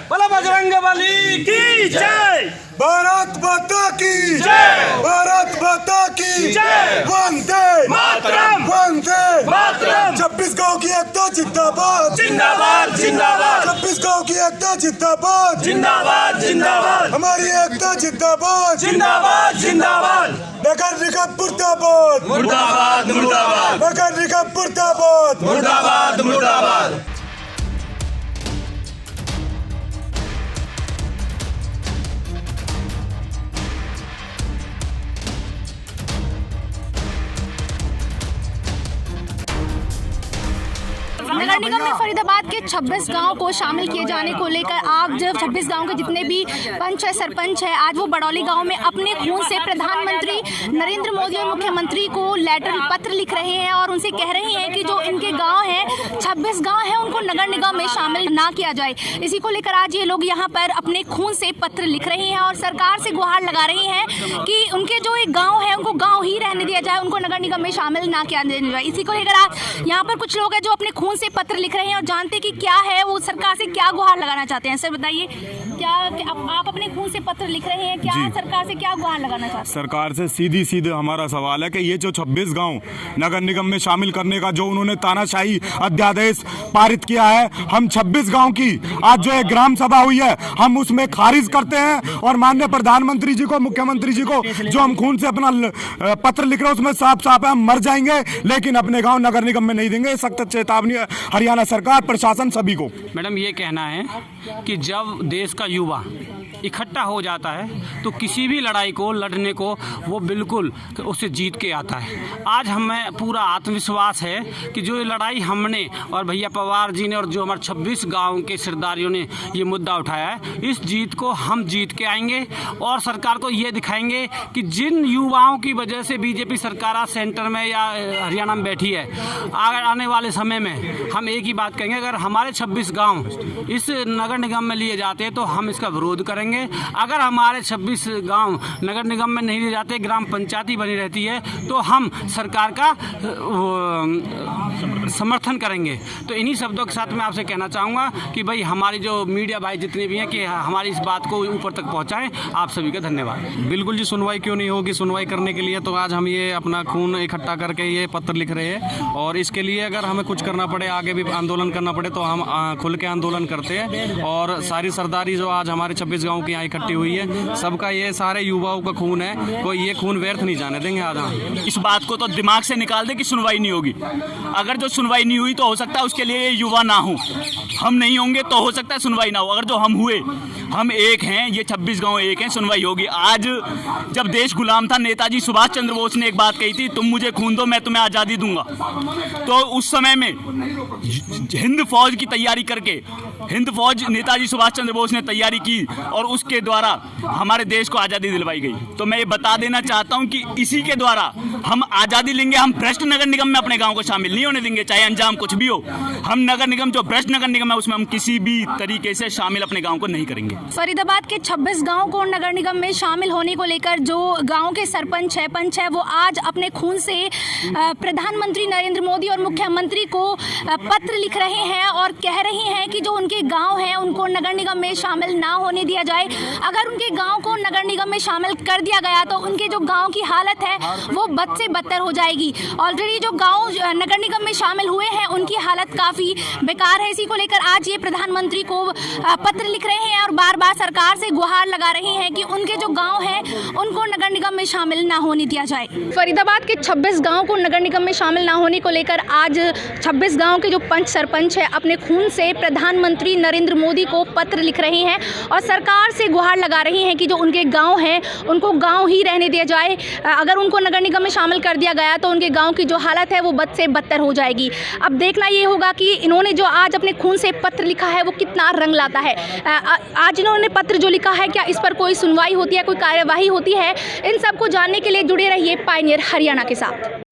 बोला बजरंगबली की जय। भारत माता की जय। भारत माता की जय। वंदे मातरम। वंदे मातरम। 26 गांव की एकता जिंदाबाद जिंदाबाद जिंदाबाद। 26 गांव की एकता जिंदाबाद जिंदाबाद जिंदाबाद। हमारी एकता जिंदाबाद जिंदाबाद जिंदाबाद। नगर निगम मुर्दाबाद मुर्दाबाद मुर्दाबाद। नगर निगम मुर्दाबाद मुर्दाबाद मुर्दाबाद। नगर निगम में फरीदाबाद के 26 गांव को शामिल किए जाने को लेकर आज 26 गांव के जितने भी पंच है, सरपंच है, आज वो बड़ौली गांव में अपने खून से प्रधानमंत्री नरेंद्र मोदी और मुख्यमंत्री को पत्र लिख रहे हैं और उनसे कह रहे हैं कि जो इनके गांव हैं 26 गांव हैं उनको नगर निगम में शामिल ना किया जाए। इसी को लेकर आज ये लोग यहाँ पर अपने खून से पत्र लिख रहे हैं और सरकार से गुहार लगा रहे हैं कि उनके जो एक गाँव है उनको गाँव ही रहने दिया जाए, उनको नगर निगम में शामिल ना किया जाए। इसी को लेकर आज यहाँ पर कुछ लोग हैं जो अपने खून से पत्र लिख रहे हैं और जानते कि क्या है वो सरकार से क्या गुहार लगाना चाहते हैं। सर बताइए, क्या आप अपने खून से पत्र लिख रहे हैं, क्या सरकार से क्या गुहार लगाना चाहते हैं? सरकार से सीधे हमारा सवाल है कि ये जो 26 गांव नगर निगम में शामिल करने का जो उन्होंने तानाशाही अध्यादेश पारित किया है, हम 26 गांव की आज जो एक ग्राम सभा हुई है हम उसमें खारिज करते हैं और माननीय प्रधानमंत्री जी को, मुख्यमंत्री जी को जो हम खून से अपना पत्र लिख रहे हैं उसमें साफ साफ है हम मर जाएंगे लेकिन अपने गाँव नगर निगम में नहीं देंगे। सख्त चेतावनी हरियाणा सरकार, प्रशासन, सभी को। मैडम ये कहना है कि जब देश का युवा इकट्ठा हो जाता है तो किसी भी लड़ाई को लड़ने को वो बिल्कुल उसे जीत के आता है। आज हमें पूरा आत्मविश्वास है कि जो ये लड़ाई हमने और भैया पवार जी ने और जो हमारे 26 गांव के सरदारियों ने ये मुद्दा उठाया है, इस जीत को हम जीत के आएंगे और सरकार को ये दिखाएंगे कि जिन युवाओं की वजह से बीजेपी सरकार आज सेंटर में या हरियाणा में बैठी है, आने वाले समय में हम एक ही बात कहेंगे, अगर हमारे 26 गाँव इस नगर निगम में लिए जाते हैं तो हम इसका विरोध करेंगे। अगर हमारे 26 गांव नगर निगम में नहीं ले जाते, ग्राम पंचायती बनी रहती है, तो हम सरकार का समर्थन करेंगे। तो इन्हीं शब्दों के साथ मैं आपसे कहना चाहूँगा कि भाई हमारी जो मीडिया भाई जितने भी हैं कि हमारी इस बात को ऊपर तक पहुँचाएं। आप सभी का धन्यवाद। बिल्कुल जी, सुनवाई क्यों नहीं होगी। सुनवाई करने के लिए तो आज हम ये अपना खून इकट्ठा करके ये पत्र लिख रहे हैं और इसके लिए अगर हमें कुछ करना पड़े, आगे भी आंदोलन करना पड़े तो हम खुल के आंदोलन करते हैं। और सारी सरदारी जो आज हमारे 26 गाँव की यहाँ इकट्ठी हुई है, सबका ये सारे युवाओं का खून है, कोई ये खून व्यर्थ नहीं जाने देंगे। आज हम इस बात को तो दिमाग से निकाल दे कि सुनवाई नहीं होगी। अगर जो सुनवाई नहीं हुई तो हो सकता है उसके लिए ये युवा ना हो, हम नहीं होंगे तो हो सकता है सुनवाई ना हो। अगर जो हम हुए, हम एक हैं, ये 26 गांव एक हैं, सुनवाई होगी। आज जब देश गुलाम था, नेताजी सुभाष चंद्र बोस ने एक बात कही थी, तुम मुझे खून दो मैं तुम्हें आज़ादी दूंगा। तो उस समय में हिंद फौज की तैयारी करके, हिंद फौज नेताजी सुभाष चंद्र बोस ने तैयारी की और उसके द्वारा हमारे देश को आज़ादी दिलवाई गई। तो मैं ये बता देना चाहता हूँ कि इसी के द्वारा हम आज़ादी लेंगे। हम भ्रष्ट नगर निगम में अपने गांव को शामिल नहीं होने देंगे, चाहे अंजाम कुछ भी हो। हम नगर निगम जो भ्रष्ट नगर निगम है उसमें हम किसी भी तरीके से शामिल अपने गांव को नहीं करेंगे। फरीदाबाद के 26 गांव को नगर निगम में शामिल होने को लेकर जो गांव के सरपंच है, पंच है, वो आज अपने खून से प्रधानमंत्री नरेंद्र मोदी और मुख्यमंत्री को पत्र लिख रहे हैं और कह रहे हैं कि जो उनके गांव हैं उनको नगर निगम में शामिल ना होने दिया जाए। अगर उनके गांव को नगर निगम में शामिल कर दिया गया तो उनके जो गांव की हालत है वो बद से बदतर हो जाएगी। ऑलरेडी जो गांव नगर निगम में शामिल हुए हैं उनकी हालत काफ़ी बेकार है। इसी को लेकर आज ये प्रधानमंत्री को पत्र लिख रहे हैं और बार बार सरकार से गुहार लगा रहे हैं कि उनके जो गांव हैं उनको नगर निगम में शामिल ना होने दिया जाए। फरीदाबाद के 26 गांव को नगर निगम में शामिल ना होने को लेकर आज 26 गांव के जो पंच सरपंच है अपने खून से प्रधानमंत्री नरेंद्र मोदी को पत्र लिख रहे हैं और सरकार से गुहार लगा रहे हैं कि जो उनके गांव हैं उनको गांव ही रहने दिया जाए। अगर उनको नगर निगम में शामिल कर दिया गया तो उनके गांव की जो हालत है वो बद से बदतर हो जाएगी। अब देखना ये होगा कि इन्होंने जो आज अपने खून से पत्र लिखा है वो कितना रंग लाता है। आज इन्होंने पत्र जो लिखा है, क्या इस पर कोई सुनवाई होती है, कोई कार्यवाही होती है? इन सब को जानने के लिए जुड़े रहिए पायनियर हरियाणा के साथ।